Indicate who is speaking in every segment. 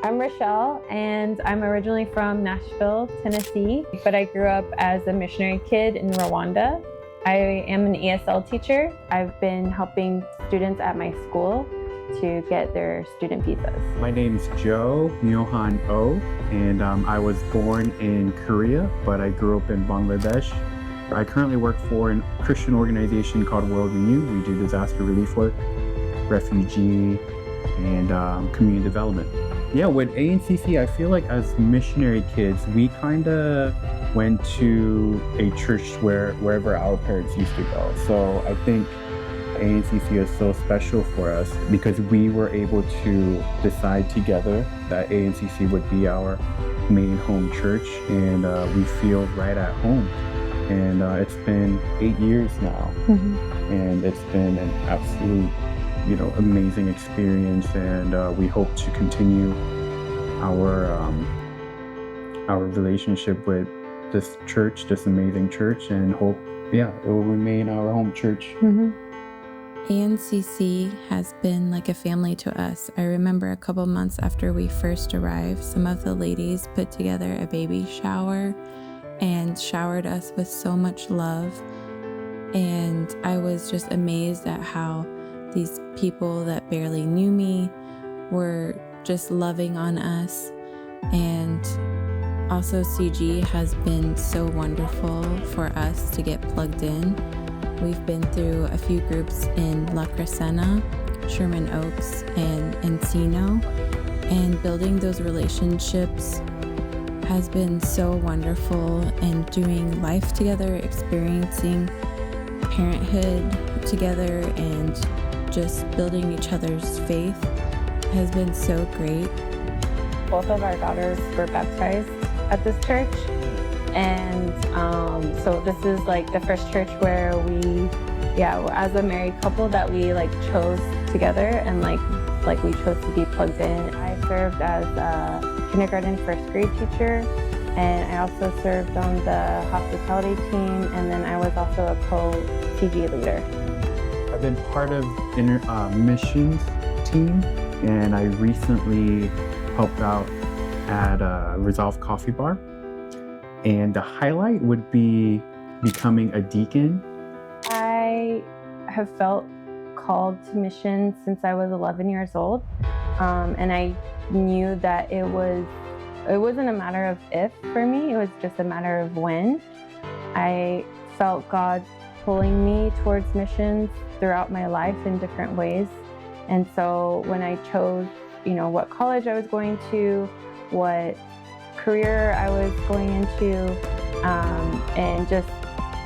Speaker 1: I'm Rochelle, and I'm originally from Nashville, Tennessee, but I grew up as a missionary kid in Rwanda. I am an ESL teacher. I've been helping students at my school to get their student visas.
Speaker 2: My name's Joe Myohan Oh, and I was born in Korea, but I grew up in Bangladesh. I currently work for a Christian organization called World Renew. We do disaster relief work, refugee, and community development. Yeah, with ANCC, I feel like as missionary kids, we kind of went to a church wherever our parents used to go. So I think ANCC is so special for us because we were able to decide together that ANCC would be our main home church, and we feel right at home. And it's been 8 years now, and it's been an absolute, amazing experience. And we hope to continue our relationship with this church, this amazing church, and hope, it will remain our home church.
Speaker 3: ANCC has been like a family to us. I remember a couple months after we first arrived, some of the ladies put together a baby shower and showered us with so much love. And I was just amazed at how these people that barely knew me were just loving on us. And also CG has been so wonderful for us to get plugged in. We've been through a few groups in La Crescenta, Sherman Oaks, and Encino, and building those relationships has been so wonderful, and doing life together, experiencing parenthood together, and just building each other's faith has been so great.
Speaker 1: Both of our daughters were baptized at this church. And so this is like the first church where we, as a married couple, that we chose together, and like we chose to be plugged in. I served as a kindergarten first grade teacher, and I also served on the hospitality team, and then I was also a co-CG leader.
Speaker 2: I've been part of missions team, and I recently helped out at Resolve Coffee Bar. And the highlight would be becoming a deacon.
Speaker 1: I have felt called to missions since I was 11 years old. And I knew that it wasn't a matter of if for me, it was just a matter of when. I felt God pulling me towards missions throughout my life in different ways. And so when I chose, what college I was going to, what career I was going into, and just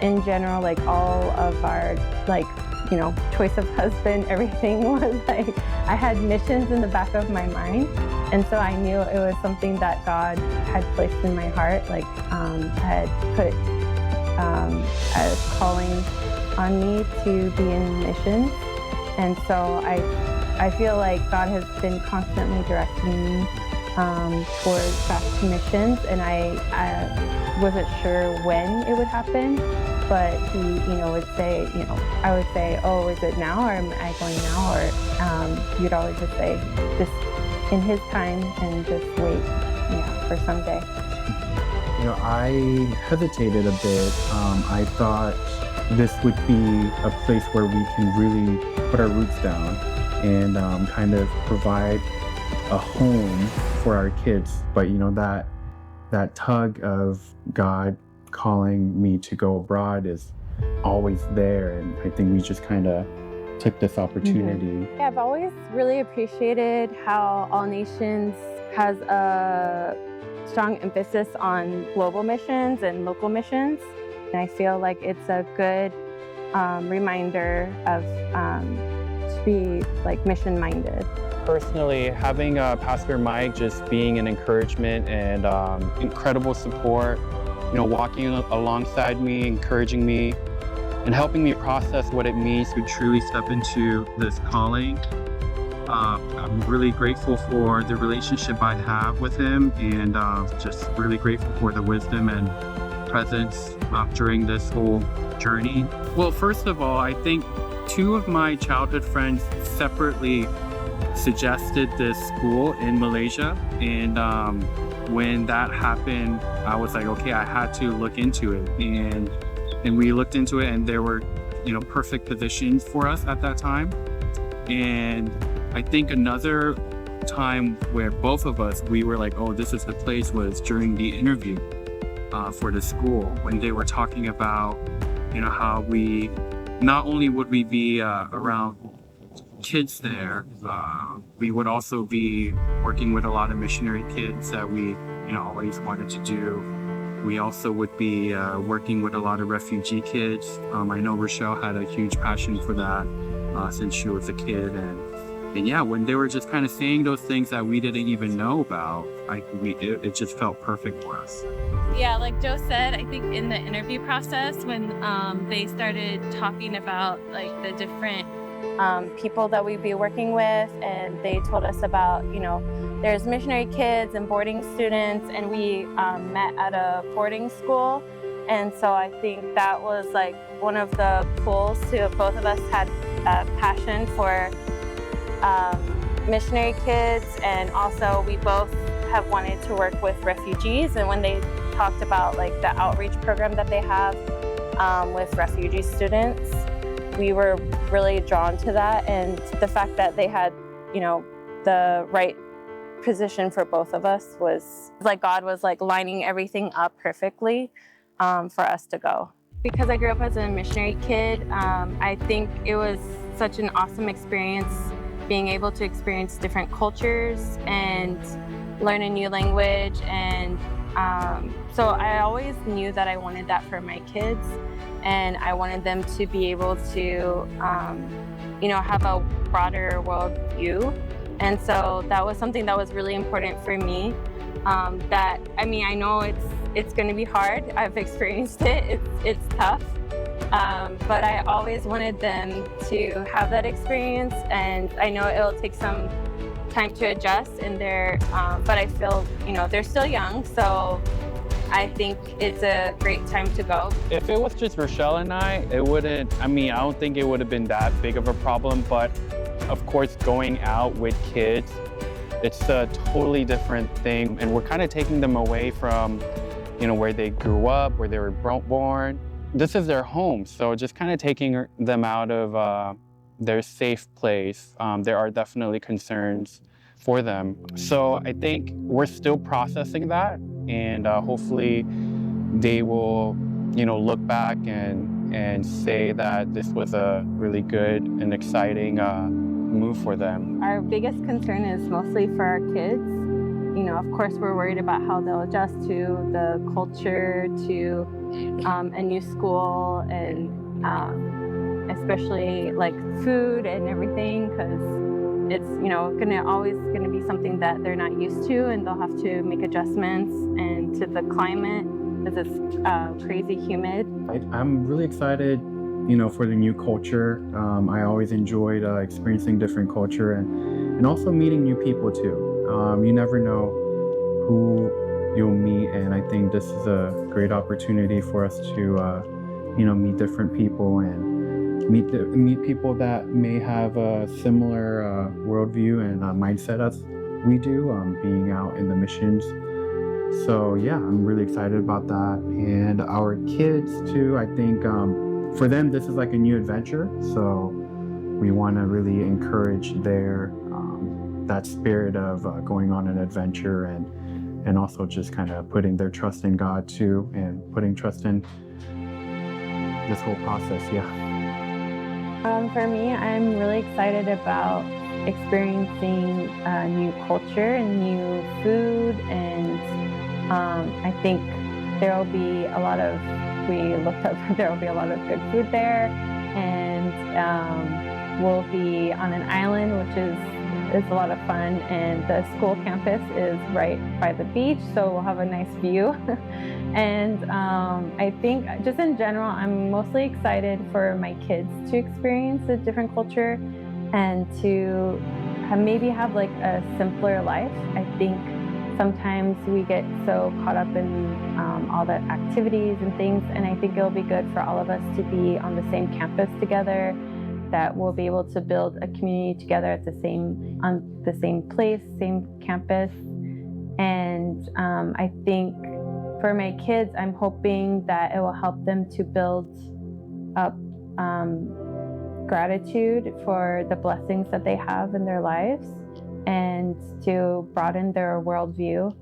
Speaker 1: in general, all of our, choice of husband, everything was I had missions in the back of my mind. And so I knew it was something that God had placed in my heart, had put a calling on me to be in missions. And so I feel like God has been constantly directing me towards back to missions, and I wasn't sure when it would happen, but he, would say, I would say, oh, is it now, or am I going now? Or you'd always just say, just in his time, and just wait, for someday.
Speaker 2: I hesitated a bit. I thought this would be a place where we can really put our roots down and kind of provide a home for our kids. But that tug of God calling me to go abroad is always there, and I think we just kind of took this opportunity.
Speaker 1: Yeah, I've always really appreciated how All Nations has a strong emphasis on global missions and local missions, and I feel like it's a good reminder of to be mission-minded.
Speaker 4: Personally, having Pastor Mike just being an encouragement and incredible support, walking alongside me, encouraging me, and helping me process what it means to truly step into this calling. I'm really grateful for the relationship I have with him, and just really grateful for the wisdom and presence during this whole journey. Well, first of all, I think two of my childhood friends separately
Speaker 2: suggested this school in Malaysia, and when that happened, I was like, okay, I had to look into it, and we looked into it, and there were, perfect positions for us at that time. And I think another time where both of us, we were like, oh, this is the place, was during the interview for the school, when they were talking about, how we, not only would we be around kids there, we would also be working with a lot of missionary kids that we, always wanted to do. We also would be working with a lot of refugee kids. I know Rochelle had a huge passion for that since she was a kid, and yeah, when they were just kind of saying those things that we didn't even know about, it just felt perfect for us.
Speaker 5: Yeah, like Joe said, I think in the interview process, when they started talking about like the different
Speaker 1: people that we'd be working with, and they told us about, there's missionary kids and boarding students, and we met at a boarding school. And so I think that was like one of the pulls to both of us had a passion for missionary kids, and also we both have wanted to work with refugees. And when they talked about like the outreach program that they have with refugee students, we were really drawn to that, and the fact that they had, the right position for both of us was like God was like lining everything up perfectly for us to go. Because I grew up as a missionary kid, I think it was such an awesome experience being able to experience different cultures and learn a new language. And so I always knew that I wanted that for my kids, and I wanted them to be able to, have a broader worldview. And so that was something that was really important for me. I know it's going to be hard. I've experienced it. It's tough. But I always wanted them to have that experience, and I know it'll take some time to adjust in their, but I feel, they're still young, so I think it's a great time to go.
Speaker 4: If it was just Rochelle and I don't think it would have been that big of a problem, but of course, going out with kids, it's a totally different thing, and we're kind of taking them away from, where they grew up, where they were born. This is their home, so just kind of taking them out of their safe place. There are definitely concerns for them. So I think we're still processing that, and hopefully they will, look back and say that this was a really good and exciting move for them.
Speaker 1: Our biggest concern is mostly for our kids. Of course, we're worried about how they'll adjust to the culture, to a new school, and especially like food and everything, because it's always gonna be something that they're not used to, and they'll have to make adjustments and to the climate, because it's crazy humid.
Speaker 2: I'm really excited, for the new culture. I always enjoyed experiencing different culture and also meeting new people too. You never know who you'll meet, and I think this is a great opportunity for us to, meet different people and meet people that may have a similar worldview and mindset as we do, being out in the missions. So yeah, I'm really excited about that. And our kids too, I think for them, this is like a new adventure. So we want to really encourage that spirit of going on an adventure, and also just kind of putting their trust in God too, and putting trust in this whole process. Yeah.
Speaker 1: For me, I'm really excited about experiencing a new culture and new food, and I think there will be a lot of, there will be a lot of good food there, and we'll be on an island, which is a lot of fun, and the school campus is right by the beach, so we'll have a nice view. And I think just in general, I'm mostly excited for my kids to experience a different culture and to maybe have like a simpler life. I think sometimes we get so caught up in all the activities and things, and I think it'll be good for all of us to be on the same campus together that we'll be able to build a community together on the same place, same campus. And I think for my kids, I'm hoping that it will help them to build up gratitude for the blessings that they have in their lives and to broaden their worldview.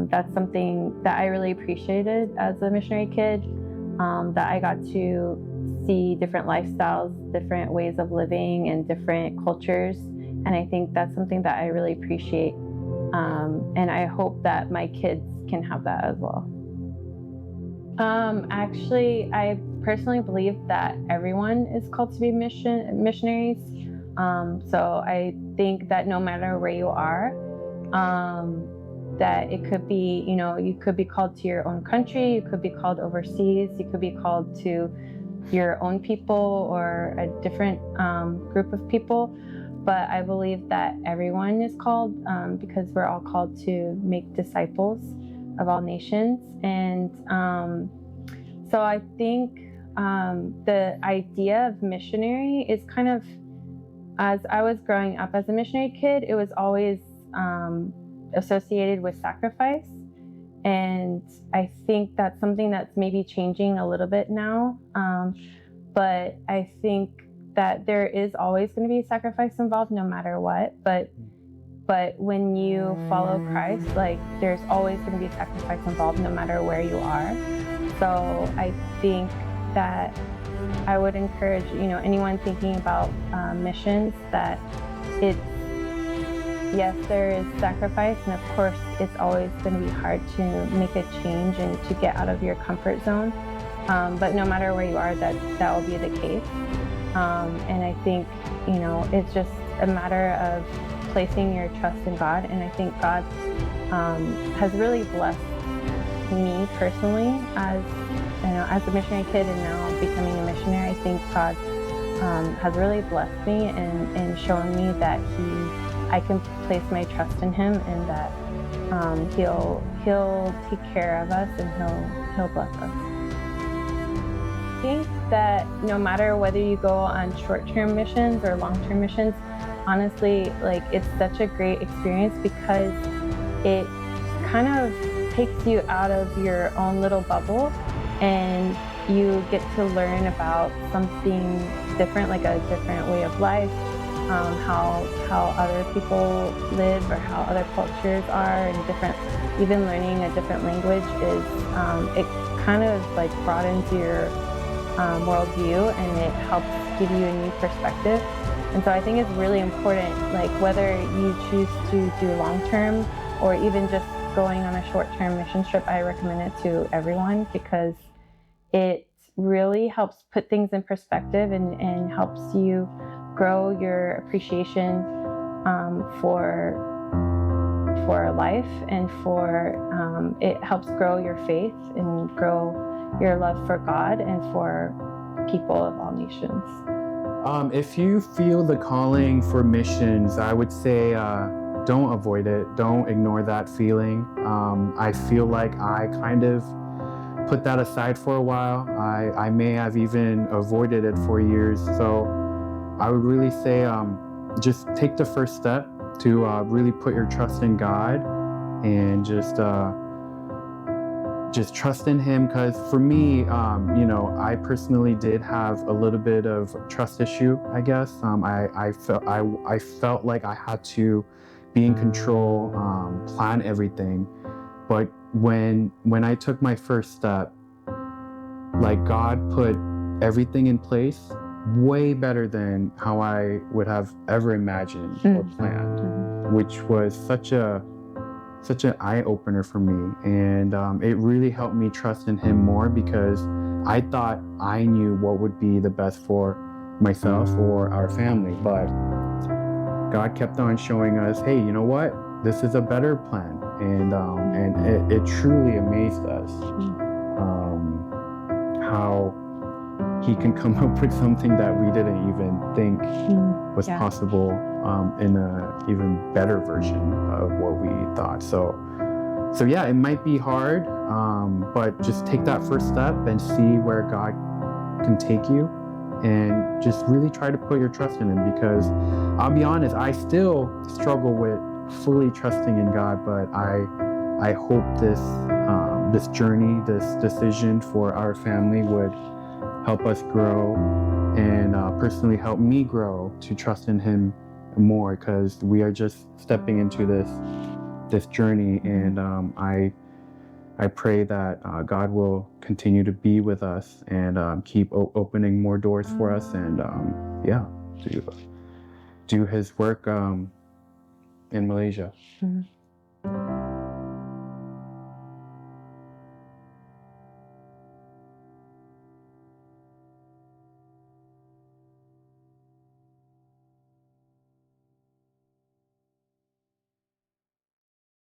Speaker 1: That's something that I really appreciated as a missionary kid, that I got to see different lifestyles, different ways of living, and different cultures. And I think that's something that I really appreciate. And I hope that my kids can have that as well. Actually, I personally believe that everyone is called to be missionaries. So I think that no matter where you are, that it could be, you could be called to your own country, you could be called overseas, you could be called to your own people or a different group of people. But I believe that everyone is called because we're all called to make disciples of all nations. And so I think the idea of missionary is kind of, as I was growing up as a missionary kid, it was always associated with sacrifice. And I think that's something that's maybe changing a little bit now. But I think that there is always going to be sacrifice involved no matter what. But when you follow Christ, like, there's always going to be sacrifice involved no matter where you are. So I think that I would encourage, anyone thinking about missions, that yes, there is sacrifice, and of course, it's always going to be hard to make a change and to get out of your comfort zone. But no matter where you are, that will be the case. And I think, it's just a matter of placing your trust in God. And I think God has really blessed me personally as a missionary kid, and now becoming a missionary. I think God has really blessed me and shown me that I can place my trust in Him, and that He'll take care of us, and He'll bless us. I think that no matter whether you go on short-term missions or long-term missions, honestly, like, it's such a great experience because it kind of takes you out of your own little bubble, and you get to learn about something different, like a different way of life, how other people live, or how other cultures are, and even learning a different language it kind of like broadens your worldview, and it helps give you a new perspective. And so I think it's really important, like, whether you choose to do long-term or even just going on a short-term mission trip, I recommend it to everyone because it really helps put things in perspective and helps you grow your appreciation for life, and it helps grow your faith and grow your love for God and for people of all nations.
Speaker 2: If you feel the calling for missions, I would say don't avoid it. Don't ignore that feeling. I feel like I kind of put that aside for a while. I may have even avoided it for years. So I would really say just take the first step to really put your trust in God, and just trust in Him. Because for me, I personally did have a little bit of trust issue, I guess. I felt like I had to be in control, plan everything. But when I took my first step, like, God put everything in place way better than how I would have ever imagined or planned, which was such an eye-opener for me. And it really helped me trust in Him more, because I thought I knew what would be the best for myself or our family. But God kept on showing us, hey, you know what? This is a better plan. And it truly amazed us how He can come up with something that we didn't even think was possible in a even better version of what we thought. So yeah, it might be hard, but just take that first step and see where God can take you. and just really try to put your trust in him, because I'll be honest, I still struggle with fully trusting in God, but I hope this journey, this decision for our family would help us grow and personally help me grow to trust in him more, because we are just stepping into this journey, and I pray that God will continue to be with us and keep opening more doors for us, and do his work in Malaysia.
Speaker 1: Mhm.